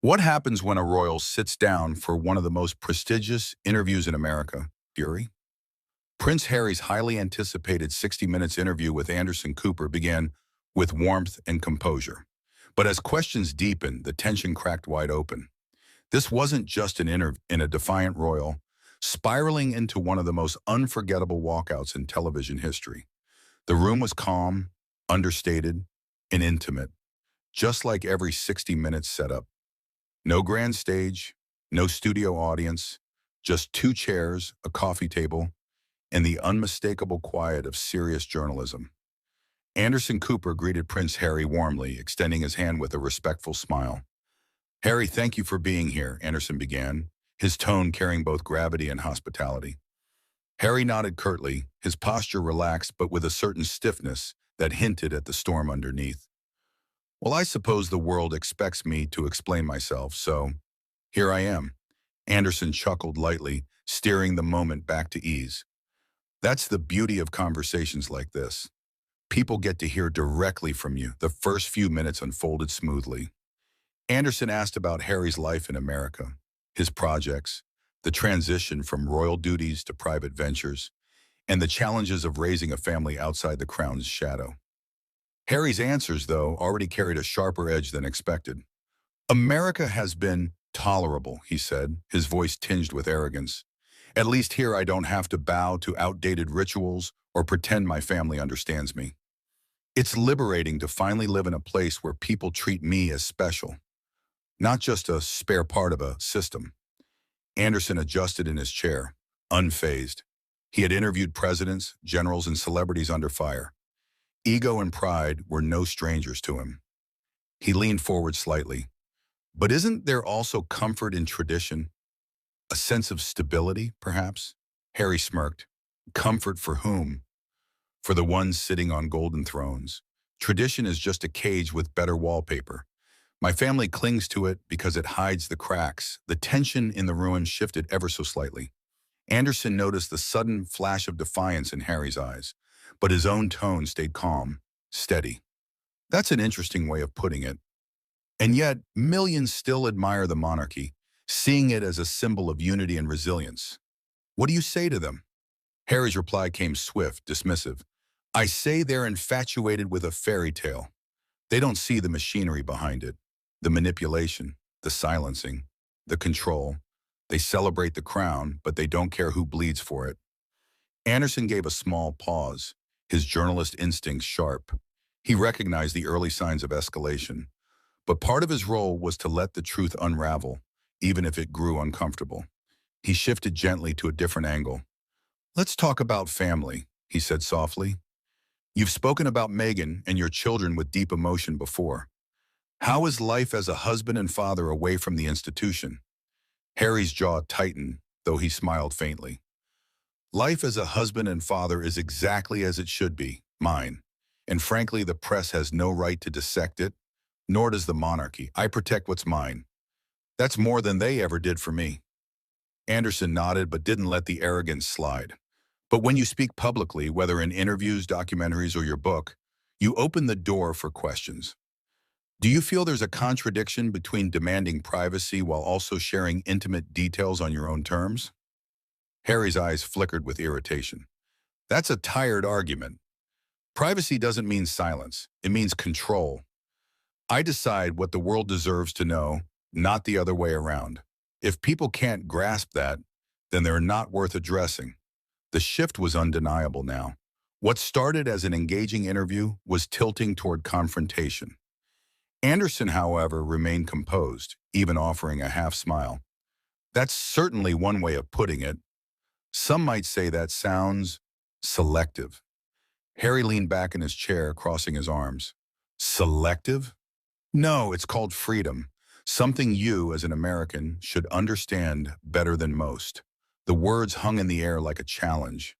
What happens when a royal sits down for one of the most prestigious interviews in America, Fury? Prince Harry's highly anticipated 60 Minutes interview with Anderson Cooper began with warmth and composure. But as questions deepened, the tension cracked wide open. This wasn't just an interview in a defiant royal, spiraling into one of the most unforgettable walkouts in television history. The room was calm, understated, and intimate, just like every 60 Minutes setup. No grand stage, no studio audience, just two chairs, a coffee table, and the unmistakable quiet of serious journalism. Anderson Cooper greeted Prince Harry warmly, extending his hand with a respectful smile. "Harry, thank you for being here," Anderson began, his tone carrying both gravity and hospitality. Harry nodded curtly, his posture relaxed but with a certain stiffness that hinted at the storm underneath. "Well, I suppose the world expects me to explain myself, so here I am." Anderson chuckled lightly, steering the moment back to ease. "That's the beauty of conversations like this. People get to hear directly from you." The first few minutes unfolded smoothly. Anderson asked about Harry's life in America, his projects, the transition from royal duties to private ventures, and the challenges of raising a family outside the crown's shadow. Harry's answers, though, already carried a sharper edge than expected. "America has been tolerable," he said, his voice tinged with arrogance. "At least here I don't have to bow to outdated rituals or pretend my family understands me. It's liberating to finally live in a place where people treat me as special, not just a spare part of a system." Anderson adjusted in his chair, unfazed. He had interviewed presidents, generals, and celebrities under fire. Ego and pride were no strangers to him. He leaned forward slightly. "But isn't there also comfort in tradition? A sense of stability, perhaps?" Harry smirked. "Comfort for whom?" "For the ones sitting on golden thrones. Tradition is just a cage with better wallpaper. My family clings to it because it hides the cracks." The tension in the room shifted ever so slightly. Anderson noticed the sudden flash of defiance in Harry's eyes, but his own tone stayed calm, steady. "That's an interesting way of putting it. And yet, millions still admire the monarchy, seeing it as a symbol of unity and resilience. What do you say to them?" Harry's reply came swift, dismissive. "I say they're infatuated with a fairy tale. They don't see the machinery behind it, the manipulation, the silencing, the control. They celebrate the crown, but they don't care who bleeds for it." Anderson gave a small pause, his journalist instincts sharp. He recognized the early signs of escalation, but part of his role was to let the truth unravel, even if it grew uncomfortable. He shifted gently to a different angle. "Let's talk about family," he said softly. "You've spoken about Meghan and your children with deep emotion before. How is life as a husband and father away from the institution?" Harry's jaw tightened, though he smiled faintly. "Life as a husband and father is exactly as it should be, mine. And frankly, the press has no right to dissect it, nor does the monarchy. I protect what's mine. That's more than they ever did for me." Anderson nodded but didn't let the arrogance slide. "But when you speak publicly, whether in interviews, documentaries, or your book, you open the door for questions. Do you feel there's a contradiction between demanding privacy while also sharing intimate details on your own terms?" Harry's eyes flickered with irritation. "That's a tired argument. Privacy doesn't mean silence. It means control. I decide what the world deserves to know, not the other way around. If people can't grasp that, then they're not worth addressing." The shift was undeniable now. What started as an engaging interview was tilting toward confrontation. Anderson, however, remained composed, even offering a half smile. "That's certainly one way of putting it. Some might say that sounds selective." Harry leaned back in his chair, crossing his arms. "Selective? No, it's called freedom. Something you, as an American, should understand better than most." The words hung in the air like a challenge.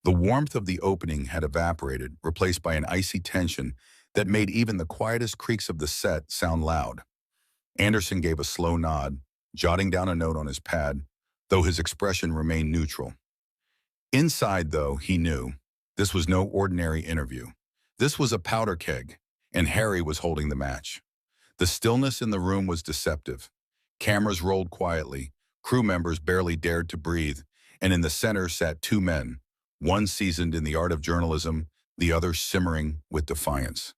The warmth of the opening had evaporated, replaced by an icy tension that made even the quietest creaks of the set sound loud. Anderson gave a slow nod, jotting down a note on his pad, though his expression remained neutral. Inside, though, he knew, this was no ordinary interview. This was a powder keg, and Harry was holding the match. The stillness in the room was deceptive. Cameras rolled quietly. Crew members barely dared to breathe, and in the center sat two men, one seasoned in the art of journalism, the other simmering with defiance.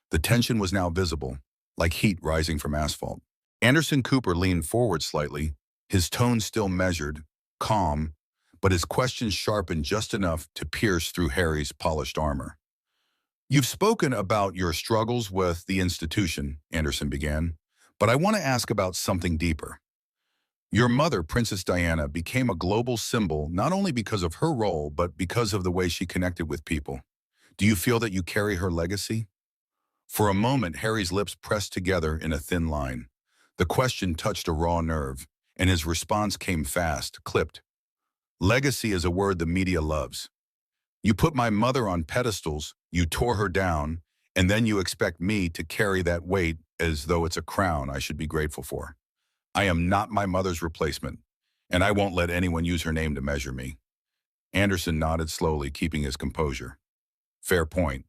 The tension was now visible, like heat rising from asphalt. Anderson Cooper leaned forward slightly, his tone still measured, calm, but his questions sharpened just enough to pierce through Harry's polished armor. "You've spoken about your struggles with the institution," Anderson began, "but I want to ask about something deeper. Your mother, Princess Diana, became a global symbol not only because of her role, but because of the way she connected with people. Do you feel that you carry her legacy?" For a moment, Harry's lips pressed together in a thin line. The question touched a raw nerve, and his response came fast, clipped. "Legacy is a word the media loves. You put my mother on pedestals, you tore her down, and then you expect me to carry that weight as though it's a crown I should be grateful for. I am not my mother's replacement, and I won't let anyone use her name to measure me." Anderson nodded slowly, keeping his composure. "Fair point.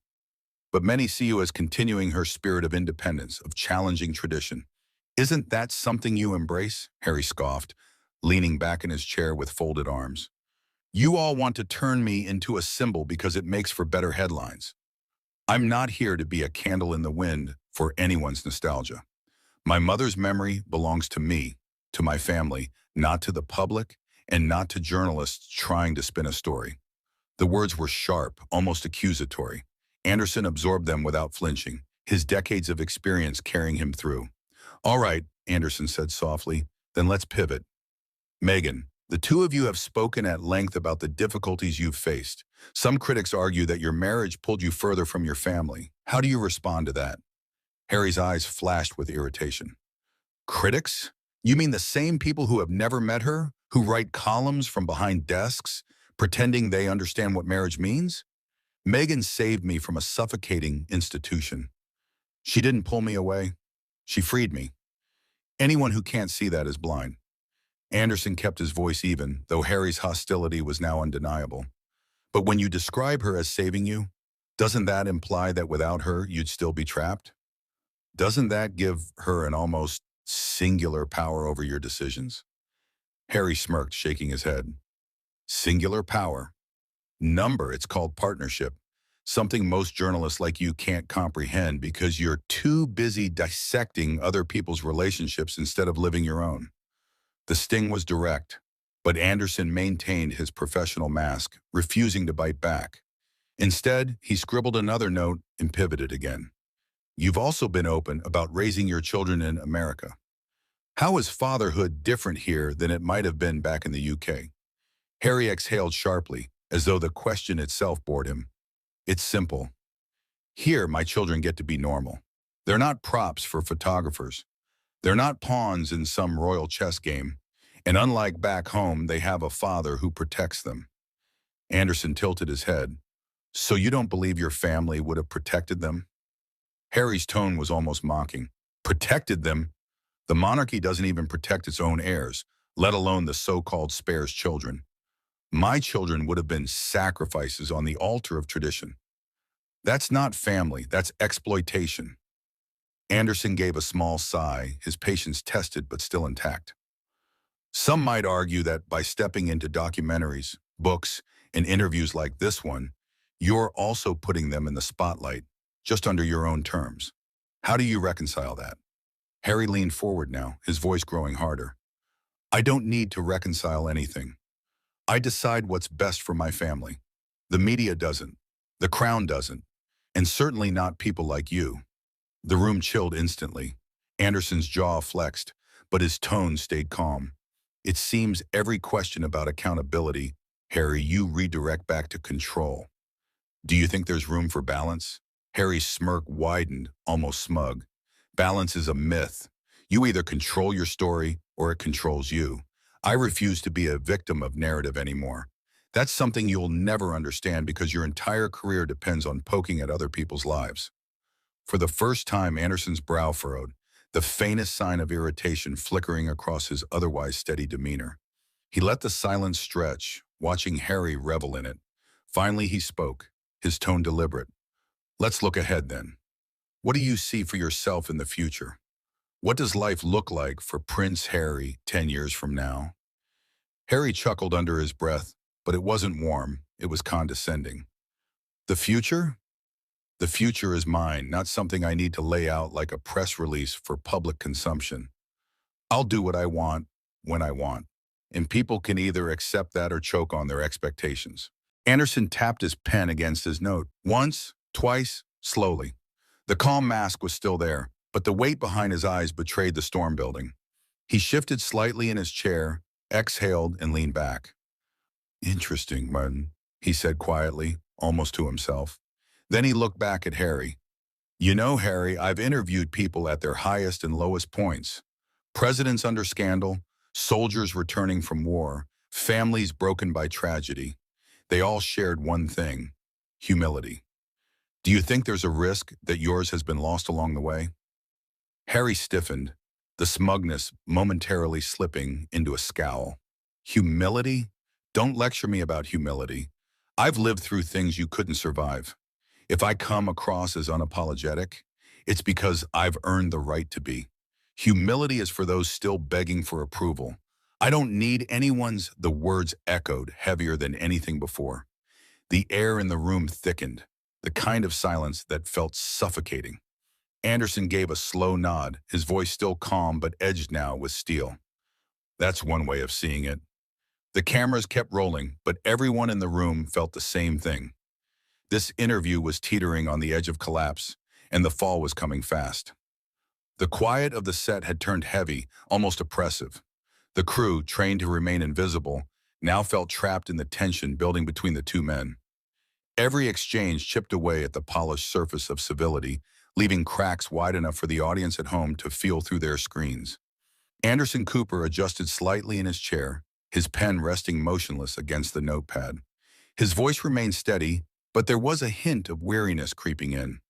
But many see you as continuing her spirit of independence, of challenging tradition. Isn't that something you embrace?" Harry scoffed, leaning back in his chair with folded arms. "You all want to turn me into a symbol because it makes for better headlines. I'm not here to be a candle in the wind for anyone's nostalgia. My mother's memory belongs to me, to my family, not to the public, and not to journalists trying to spin a story." The words were sharp, almost accusatory. Anderson absorbed them without flinching, his decades of experience carrying him through. "All right," Anderson said softly, "then let's pivot. Megan, the two of you have spoken at length about the difficulties you've faced. Some critics argue that your marriage pulled you further from your family. How do you respond to that?" Harry's eyes flashed with irritation. "Critics? You mean the same people who have never met her, who write columns from behind desks, pretending they understand what marriage means? Megan saved me from a suffocating institution. She didn't pull me away. She freed me. Anyone who can't see that is blind." Anderson kept his voice even, though Harry's hostility was now undeniable. "But when you describe her as saving you, doesn't that imply that without her, you'd still be trapped? Doesn't that give her an almost singular power over your decisions?" Harry smirked, shaking his head. "Singular power? Number, it's called partnership. Something most journalists like you can't comprehend because you're too busy dissecting other people's relationships instead of living your own." The sting was direct, but Anderson maintained his professional mask, refusing to bite back. Instead, he scribbled another note and pivoted again. "You've also been open about raising your children in America. How is fatherhood different here than it might have been back in the UK?" Harry exhaled sharply, as though the question itself bored him. "It's simple. Here, my children get to be normal. They're not props for photographers. They're not pawns in some royal chess game. And unlike back home, they have a father who protects them." Anderson tilted his head. "So you don't believe your family would have protected them?" Harry's tone was almost mocking. "Protected them? The monarchy doesn't even protect its own heirs, let alone the so-called spare's children. My children would have been sacrifices on the altar of tradition. That's not family, that's exploitation." Anderson gave a small sigh, his patience tested but still intact. "Some might argue that by stepping into documentaries, books, and interviews like this one, you're also putting them in the spotlight, just under your own terms. How do you reconcile that?" Harry leaned forward now, his voice growing harder. "I don't need to reconcile anything. I decide what's best for my family. The media doesn't. The Crown doesn't. And certainly not people like you." The room chilled instantly. Anderson's jaw flexed, but his tone stayed calm. "It seems every question about accountability, Harry, you redirect back to control. Do you think there's room for balance?" Harry's smirk widened, almost smug. "Balance is a myth. You either control your story or it controls you. I refuse to be a victim of narrative anymore. That's something you'll never understand because your entire career depends on poking at other people's lives." For the first time, Anderson's brow furrowed, the faintest sign of irritation flickering across his otherwise steady demeanor. He let the silence stretch, watching Harry revel in it. Finally, he spoke, his tone deliberate. "Let's look ahead then. What do you see for yourself in the future? What does life look like for Prince Harry 10 years from now? Harry chuckled under his breath, but it wasn't warm, it was condescending. The future? The future is mine, not something I need to lay out like a press release for public consumption. I'll do what I want, when I want, and people can either accept that or choke on their expectations. Anderson tapped his pen against his note. Once, twice, slowly. The calm mask was still there, but the weight behind his eyes betrayed the storm building. He shifted slightly in his chair, exhaled, and leaned back. Interesting, Martin, he said quietly, almost to himself. Then he looked back at Harry. You know, Harry, I've interviewed people at their highest and lowest points. Presidents under scandal, soldiers returning from war, families broken by tragedy. They all shared one thing: humility. Do you think there's a risk that yours has been lost along the way? Harry stiffened, the smugness momentarily slipping into a scowl. Humility? Don't lecture me about humility. I've lived through things you couldn't survive. If I come across as unapologetic, it's because I've earned the right to be. Humility is for those still begging for approval. I don't need anyone's. The words echoed heavier than anything before. The air in the room thickened, the kind of silence that felt suffocating. Anderson gave a slow nod, his voice still calm but edged now with steel. That's one way of seeing it. The cameras kept rolling, but everyone in the room felt the same thing. This interview was teetering on the edge of collapse, and the fall was coming fast. The quiet of the set had turned heavy, almost oppressive. The crew, trained to remain invisible, now felt trapped in the tension building between the two men. Every exchange chipped away at the polished surface of civility, leaving cracks wide enough for the audience at home to feel through their screens. Anderson Cooper adjusted slightly in his chair, his pen resting motionless against the notepad. His voice remained steady, but there was a hint of weariness creeping in.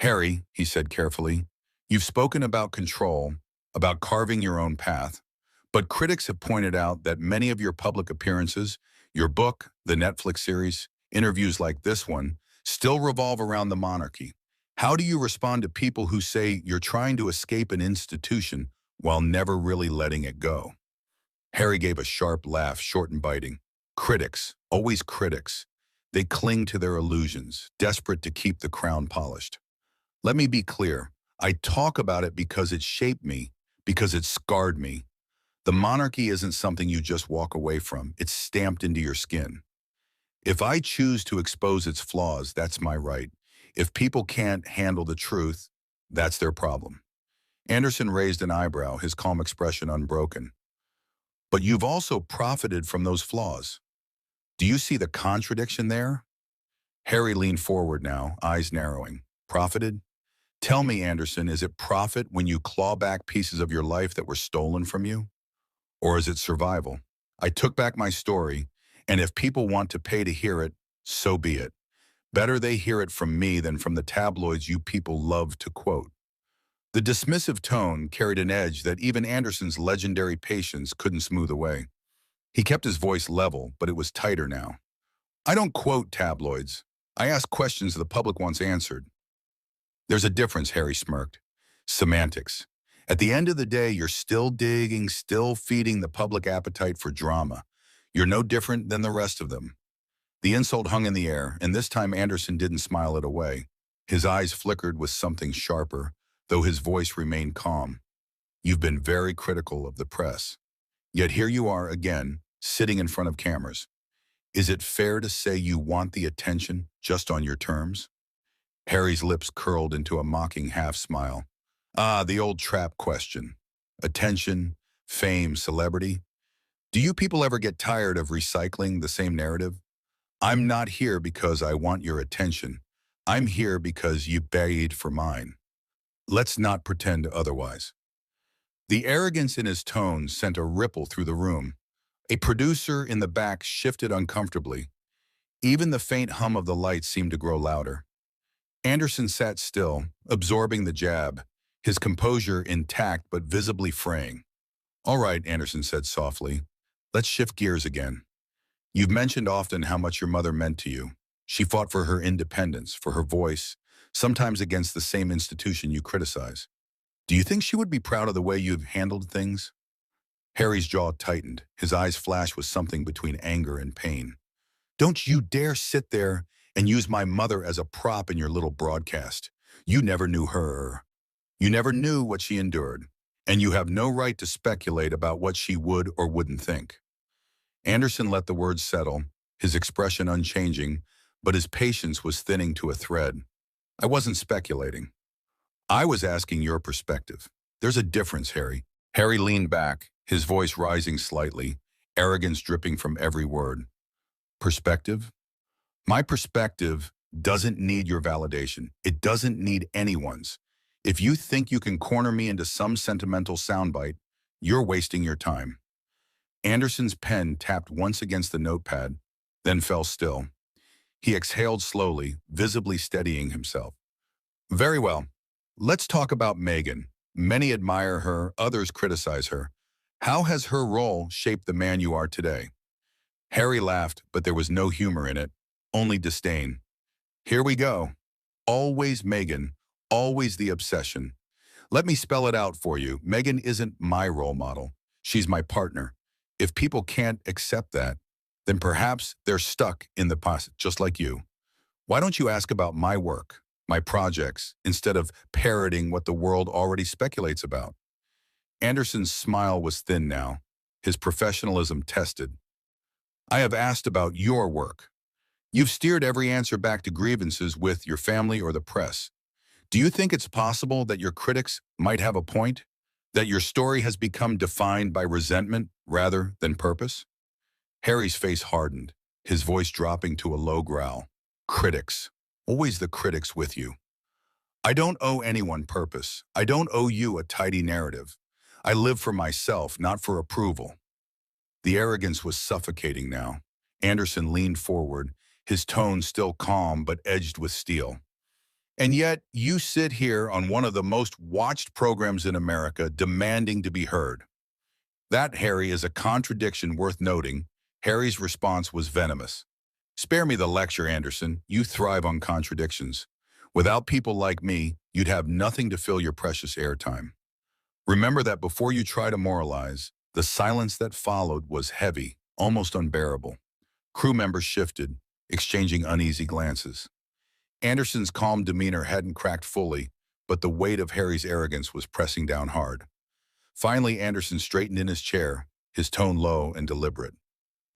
Harry, he said carefully, you've spoken about control, about carving your own path, but critics have pointed out that many of your public appearances, your book, the Netflix series, interviews like this one, still revolve around the monarchy. How do you respond to people who say you're trying to escape an institution while never really letting it go? Harry gave a sharp laugh, short and biting. Critics, always critics. They cling to their illusions, desperate to keep the crown polished. Let me be clear. I talk about it because it shaped me, because it scarred me. The monarchy isn't something you just walk away from. It's stamped into your skin. If I choose to expose its flaws, that's my right. If people can't handle the truth, that's their problem. Anderson raised an eyebrow, his calm expression unbroken. But you've also profited from those flaws. Do you see the contradiction there? Harry leaned forward now, eyes narrowing. Profited? Tell me, Anderson, is it profit when you claw back pieces of your life that were stolen from you? Or is it survival? I took back my story, and if people want to pay to hear it, so be it. Better they hear it from me than from the tabloids you people love to quote. The dismissive tone carried an edge that even Anderson's legendary patience couldn't smooth away. He kept his voice level, but it was tighter now. I don't quote tabloids. I ask questions the public wants answered. There's a difference, Harry smirked. Semantics. At the end of the day, you're still digging, still feeding the public appetite for drama. You're no different than the rest of them. The insult hung in the air, and this time Anderson didn't smile it away. His eyes flickered with something sharper, though his voice remained calm. You've been very critical of the press. Yet here you are again, sitting in front of cameras. Is it fair to say you want the attention just on your terms? Harry's lips curled into a mocking half-smile. Ah, the old trap question. Attention, fame, celebrity. Do you people ever get tired of recycling the same narrative? I'm not here because I want your attention. I'm here because you paid for mine. Let's not pretend otherwise. The arrogance in his tone sent a ripple through the room. A producer in the back shifted uncomfortably. Even the faint hum of the lights seemed to grow louder. Anderson sat still, absorbing the jab, his composure intact but visibly fraying. All right, Anderson said softly. Let's shift gears again. You've mentioned often how much your mother meant to you. She fought for her independence, for her voice, sometimes against the same institution you criticize. Do you think she would be proud of the way you've handled things? Harry's jaw tightened. His eyes flashed with something between anger and pain. Don't you dare sit there and use my mother as a prop in your little broadcast. You never knew her. You never knew what she endured. And you have no right to speculate about what she would or wouldn't think. Anderson let the words settle, his expression unchanging, but his patience was thinning to a thread. I wasn't speculating. I was asking your perspective. There's a difference, Harry. Harry leaned back, his voice rising slightly, arrogance dripping from every word. Perspective? My perspective doesn't need your validation. It doesn't need anyone's. If you think you can corner me into some sentimental soundbite, you're wasting your time. Anderson's pen tapped once against the notepad, then fell still. He exhaled slowly, visibly steadying himself. Very well. Let's talk about Megan. Many admire her, others criticize her. How has her role shaped the man you are today? Harry laughed, but there was no humor in it, only disdain. Here we go. Always Megan, always the obsession. Let me spell it out for you. Megan isn't my role model. She's my partner. If people can't accept that, then perhaps they're stuck in the past, just like you. Why don't you ask about my work, my projects, instead of parroting what the world already speculates about? Anderson's smile was thin now, his professionalism tested. I have asked about your work. You've steered every answer back to grievances with your family or the press. Do you think it's possible that your critics might have a point? That your story has become defined by resentment rather than purpose? Harry's face hardened, his voice dropping to a low growl. Critics. Always the critics with you. I don't owe anyone purpose. I don't owe you a tidy narrative. I live for myself, not for approval. The arrogance was suffocating now. Anderson leaned forward, his tone still calm but edged with steel. And yet, you sit here on one of the most watched programs in America demanding to be heard. That, Harry, is a contradiction worth noting. Harry's response was venomous. Spare me the lecture, Anderson. You thrive on contradictions. Without people like me, you'd have nothing to fill your precious airtime. Remember that before you try to moralize, the silence that followed was heavy, almost unbearable. Crew members shifted, exchanging uneasy glances. Anderson's calm demeanor hadn't cracked fully, but the weight of Harry's arrogance was pressing down hard. Finally, Anderson straightened in his chair, his tone low and deliberate.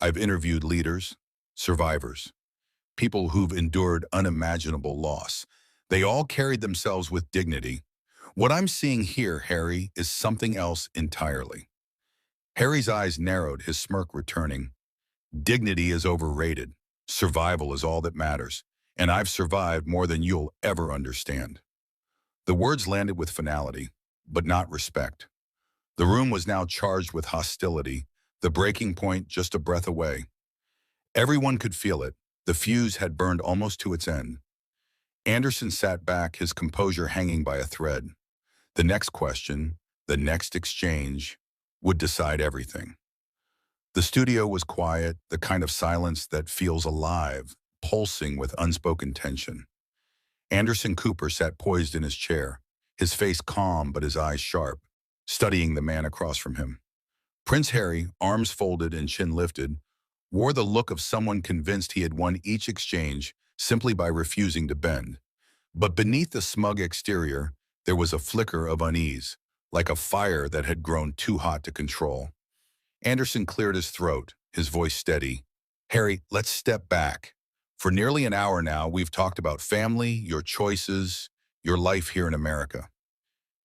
I've interviewed leaders, survivors, people who've endured unimaginable loss. They all carried themselves with dignity. What I'm seeing here, Harry, is something else entirely. Harry's eyes narrowed, his smirk returning. Dignity is overrated. Survival is all that matters. And I've survived more than you'll ever understand. The words landed with finality, but not respect. The room was now charged with hostility, the breaking point just a breath away. Everyone could feel it. The fuse had burned almost to its end. Anderson sat back, his composure hanging by a thread. The next question, the next exchange, would decide everything. The studio was quiet, the kind of silence that feels alive, pulsing with unspoken tension. Anderson Cooper sat poised in his chair, his face calm but his eyes sharp, studying the man across from him. Prince Harry, arms folded and chin lifted, wore the look of someone convinced he had won each exchange simply by refusing to bend. But beneath the smug exterior, there was a flicker of unease, like a fire that had grown too hot to control. Anderson cleared his throat, his voice steady. Harry, let's step back. For nearly an hour now, we've talked about family, your choices, your life here in America.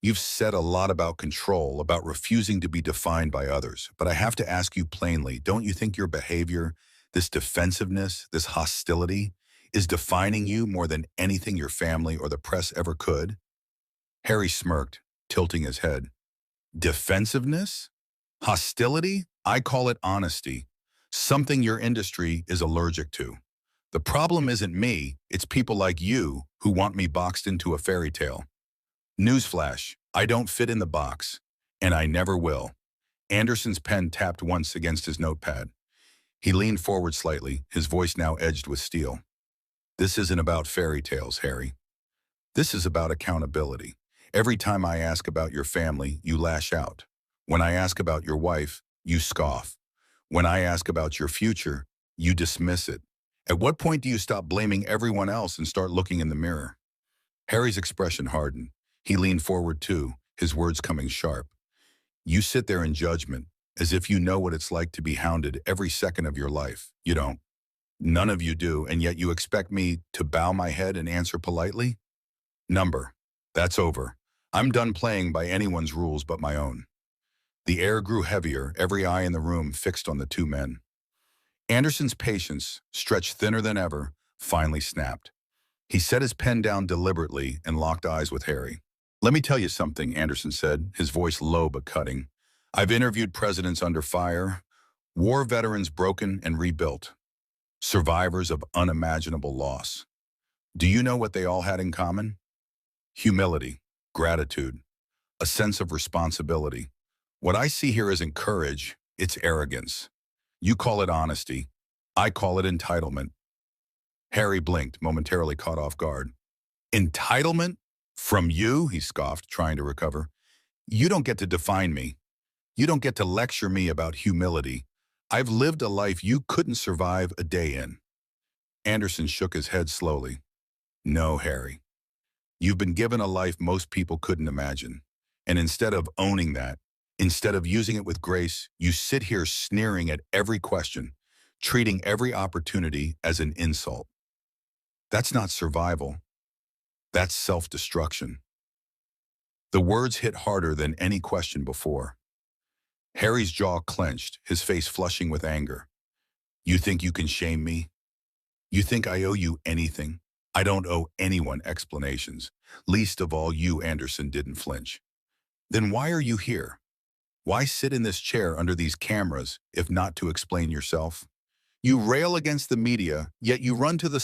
You've said a lot about control, about refusing to be defined by others. But I have to ask you plainly, don't you think your behavior, this defensiveness, this hostility, is defining you more than anything your family or the press ever could? Harry smirked, tilting his head. Defensiveness? Hostility? I call it honesty. Something your industry is allergic to. The problem isn't me, it's people like you who want me boxed into a fairy tale. Newsflash, I don't fit in the box, and I never will. Anderson's pen tapped once against his notepad. He leaned forward slightly, his voice now edged with steel. This isn't about fairy tales, Harry. This is about accountability. Every time I ask about your family, you lash out. When I ask about your wife, you scoff. When I ask about your future, you dismiss it. At what point do you stop blaming everyone else and start looking in the mirror? Harry's expression hardened. He leaned forward too, his words coming sharp. You sit there in judgment, as if you know what it's like to be hounded every second of your life. You don't. None of you do, and yet you expect me to bow my head and answer politely? Number. That's over. I'm done playing by anyone's rules but my own. The air grew heavier, every eye in the room fixed on the two men. Anderson's patience, stretched thinner than ever, finally snapped. He set his pen down deliberately and locked eyes with Harry. Let me tell you something, Anderson said, his voice low but cutting. I've interviewed presidents under fire, war veterans broken and rebuilt, survivors of unimaginable loss. Do you know what they all had in common? Humility, gratitude, a sense of responsibility. What I see here isn't courage, it's arrogance. You call it honesty. I call it entitlement. Harry blinked, momentarily caught off guard. Entitlement? From you? He scoffed, trying to recover. You don't get to define me. You don't get to lecture me about humility. I've lived a life you couldn't survive a day in. Anderson shook his head slowly. No, Harry. You've been given a life most people couldn't imagine. And instead of owning that, instead of using it with grace, you sit here sneering at every question, treating every opportunity as an insult. That's not survival. That's self-destruction. The words hit harder than any question before. Harry's jaw clenched, his face flushing with anger. You think you can shame me? You think I owe you anything? I don't owe anyone explanations. Least of all you, Anderson didn't flinch. Then why are you here? Why sit in this chair under these cameras if not to explain yourself? You rail against the media, yet you run to the